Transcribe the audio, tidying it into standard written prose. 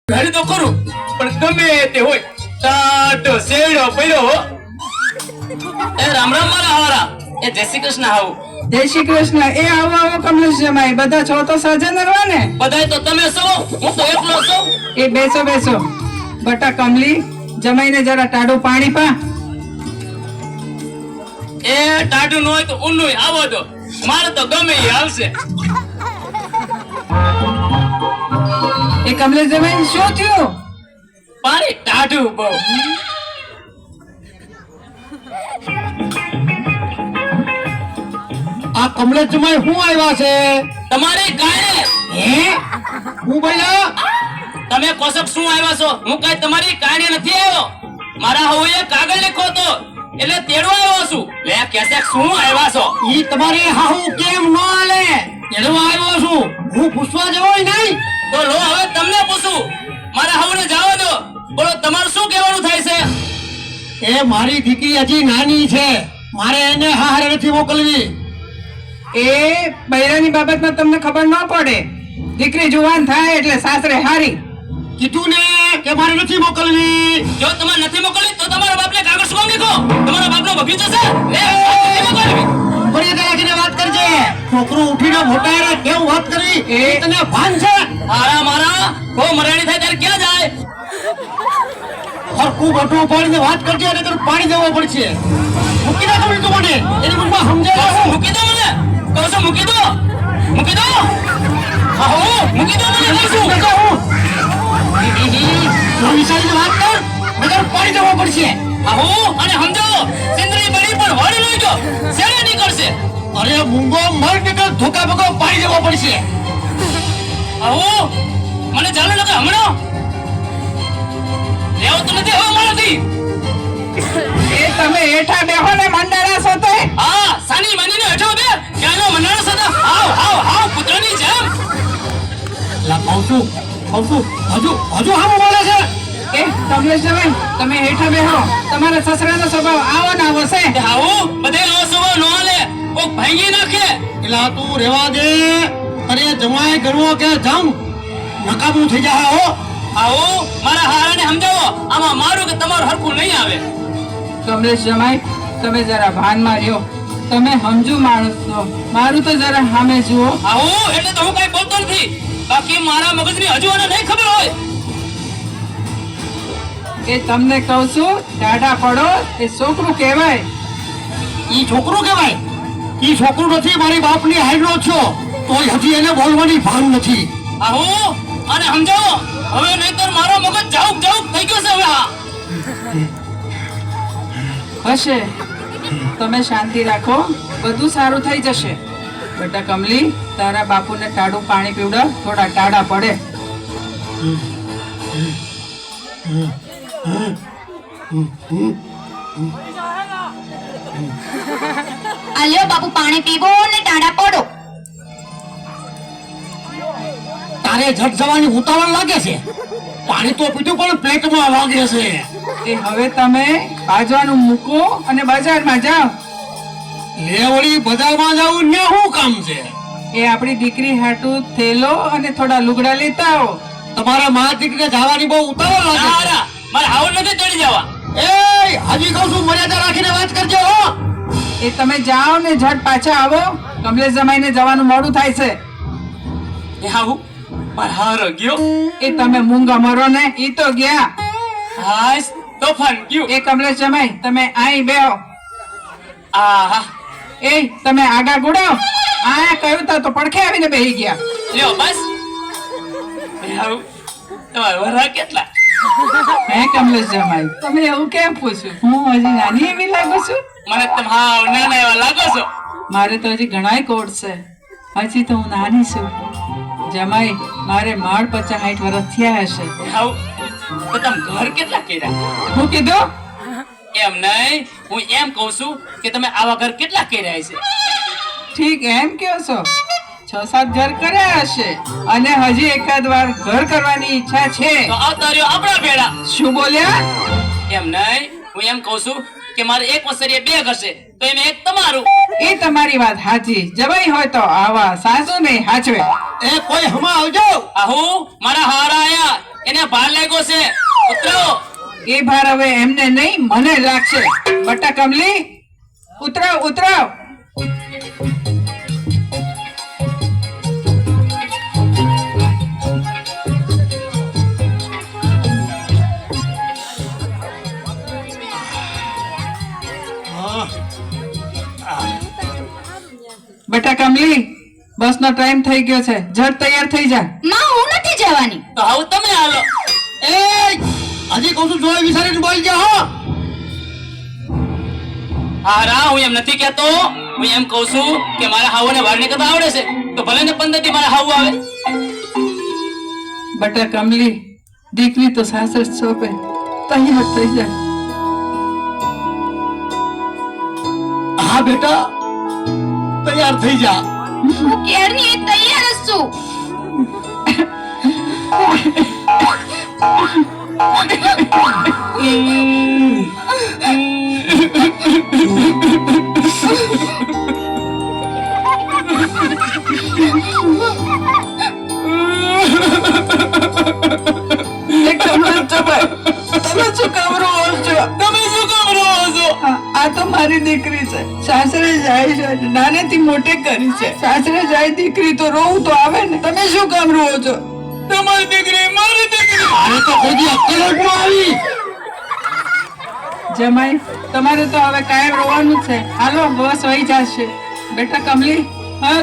ઘરે તો ખરું પણ ગમે તે હોય ટાટો શેડો પડ્યો. એ રામ રામ મારા હારા. એ જય શ્રી કૃષ્ણ. આવું જય શ્રી કૃષ્ણ. એ આવો આવો કમલેશ જમાઈ, બધા છો તો સજન રવા ને? બધાય તો તમે છો, હું તો એકલો છું. એ બેસો બેસો. બટા કમલી, જમાઈને જરા ટાડું પાણી પા. એ ટાઢું ન હોય તો ઊનું આવો તો મારે તો ગમે એ આવશે. એ કમલેશ જમાઈ શું થયું? પાણી ટાઢું બહુ. આ કમલેશ જમાઈ હું આવ્યા છે? તમારી કાંઈ હે હું બોલ્યા? તમે કોસક શું આવ્યા છો? હું કઈ તમારી કાંઈ નથી આવ્યો. મારા હવોએ કાગળ લખ્યો તો એટલે તેડવા આવ્યો છું. લે કેસે શું આવ્યા છો? ઈ તમારે હાહુ કેમ ન આલે? તેડવા આવ્યો છું. હું પૂછવા જવાય નહીં. તો લો હવે તમને પૂછું. મારા હવને જવા દો. બોલો તમારું શું કહેવાનું થાય છે? એ મારી દીકરી હજી નાની છે, મારે એને હારે નથી મોકલવી. એ બૈરાની બાબતમાં તમને ખબર ન પડે. દીકરી જુવાન થાય એટલે સાસરે હારી. કીધું ને કે મારે નથી મોકલવી. જો તમારે નથી મોકલવી તો તમારા બાપને કાગળ શું કામ લખો? તમારા બાપનો બગીચો છે. લે નથી મોકલવી. મર્યાદા રાખીને વાત કરજે. છોકરો ઉઠીને મોટા રે કેવું વાત કરવી એ તને ભાન છે? હારા મારા બહુ મરાણી થાય ત્યારે ક્યાં જાય? હરકું બટું પાડીને વાત કરજે અને તને પાણી દેવો પડશે. મૂકી દે કમલી તું મને. એની મુખમાં સમજાય હું. મૂકી દો મને. કહું છું મૂકી દો. મૂકી દો. હા હો મૂકી દો મને. કહું છું. વિચારીને વાત કર. નકર પાણી દેવો પડશે. આહો અને સમજાવો. સિંદરી બળી પણ વાળી લઈ ગયો. શેરે નીકળશે. અરે મૂંગો મર કે ધોકા ભગો પાણી દેવો પડશે. આહો મને ચાલે નકે હમણો. લેવો તો નથી હવે મારાથી. એ તમે હેઠા બેહો ને મંડારા છો તે. હા સાની માનીને હેઠો બે. ક્યાંનો મનાણો સદા હાવ હાવ હાવ પુત્રની જેમ. લા કહું છું હજુ હામું બોલે છે. એ કમલેશ જમાઈ, તમે હેઠા બેહો. તમારા સસરાનો સ્વભાવ આવો ને આવો છે. તે આવો બધે નો સુવો નો હાલે. કોક ભાંગી નાખે. એલા તું રેવા દે. અરે જમાય કરવો કે જમ નકામું થઈ જાય હો. આવો મારા હારાને સમજાવો. આમાં મારું કે તમારું હરખું નહીં આવે. કમલેશ જમાઈ, તમે જરા ભાનમાં રહ્યો. તમે સમજુ માણસ છો, મારું તો જરા સામે જુઓ. આવો એટલે તો હું કઈ બોલતો નથી. બાકી મારા મગજની હજુ આને નહીં ખબર હોય. એ તમને કહું છું, ટાઢા પડો. એ છોકરું કહેવાય. ઈ છોકરું કહેવાય? ઈ છોકરું નથી, મારી બાપની હાઈડનો છો. તોય હજી એને બોલવાની ભાન નથી. આવો અને સમજાવો. હવે નહીતર મારો મગજ જાઉક જાઉક થઈ ગયો છે હવે. હશે. તમે શાંતિ રાખો, બધું સારું થઈ જશે. બેટા કમલી, તારા બાપુને ટાઢું પાણી પીવડાવ, થોડા ટાઢા પડે. આલ્યો બાપુ પાણી પીવો ને ટાઢા પડો. તારે જટ જવાની ઉતાવળ લાગે છે. પાણી તો પીધું પણ પેટમાં વાગે છે. એ હવે તમે ભાજવાનું મૂકો અને બજારમાં જાઓ. લેવડી બજારમાં જવું ને શું કામ છે? એ આપણી દીકરી હાટું થેલો અને થોડા લુગડા લેતા આવો. તમારા મા દીકરીને જવાની બહુ ઉતાવળ લાગે છે. હારા મારે હાવ નથી ચડી જવા. એ હજી કહું છું, મર્યાદા રાખીને વાત કરજો હો. એ તમે જાઓ ને ઝટ પાછા આવો. કમલેશ જમાઈને જવાનું મોડું થાય છે. એ આવું મારા હારો ગયો. એ તમે મૂંગા મરો ને, ઈ તો ગયા. હાશ તોફાન ગયું. એ કમલેશ જમાઈ, તમે અહીં બેહો. આહા એ તમે આગા ગુડાવ. આ કહ્યું તા તો પડખે આવીને બેહી ગયા. લ્યો બસ. એ આવું તમારા વરા કેટલા? હે કમલેશ જમાઈ, તમે એવું કેમ પૂછ્યું? હું હજી નાની એવી લાગુ છું? મને તમે હાવ નાના એવા લાગો છો. મારે તો હજી ઘણાય કોડ છે. હજી તો હું નાની છું. જમાઈ, મારે માળ 50-60 વર્ષ થયા હશે. આવું તો તમે ઘર કેટલા કર્યા? હું કીધું? એમ નહીં, હું એમ કહું છું કે તમે આવા ઘર કેટલા કર્યા છે? ઠીક એમ કહો છો. 6-7 ઘર કર્યા હશે અને હજી એકાદ વાર ઘર કરવાની ઈચ્છા છે. તો આવતા રહ્યો આપણા ભેડા. શું બોલ્યા? એમ નહીં, હું એમ કહું છું કે મારે એક વસરીએ 2 ઘર છે તો એમાં એક તમારું. એ તમારી વાત સાચી. જવાઈ હોય તો આવા સાસુ નહીં હાચવે. એ કોઈ હમા આવજો. આહુ મારા હારા આયા. એને ભાર લાગ્યો છે ઉતરો. એ ભાર હવે એમને નહીં મને લાગશે. બટા કમલી ઉતરાવ ઉતરાવ. બટા કમલી બસ નો ટાઈમ થઈ ગયો છે. ઝટ તૈયાર થઈ જા. માં હું નથી જવાની. તો હવે તમે હાલો. એ હજી કહું છું જોઈ વિચારીને બોલ જા હો. હારા હું એમ નથી કહેતો. હું એમ કહું છું કે મારા હાવને વાર નીકળતા આવડે છે તો ભલે ને 15 દી મારા હાવ આવે. બટા કમલી દીકરી તો સાસર સોંપે. તૈયાર થઈ જા. હા બેટા તૈયાર થઈ જા. હું ક્યારની તૈયાર જ છું. તમે શું કામ રહો છો? તમે શું કામ રહો છો? આ તો મારી દીકરી છે. સાસરે જાય છે. નાનેથી મોટી કરી છે. સાસરે જાય દીકરી તો રોવું તો આવે ને. તમે શું કામ રહો છો? તમારી દીકરી મારી દીકરી. અરે તો કોઈ દી અક્કલ જ ન આવી. જમાઈ તમારે તો હવે કાયમ રોવાનું જ છે. હાલો બસ વહી જશે. બેટા કમલી હા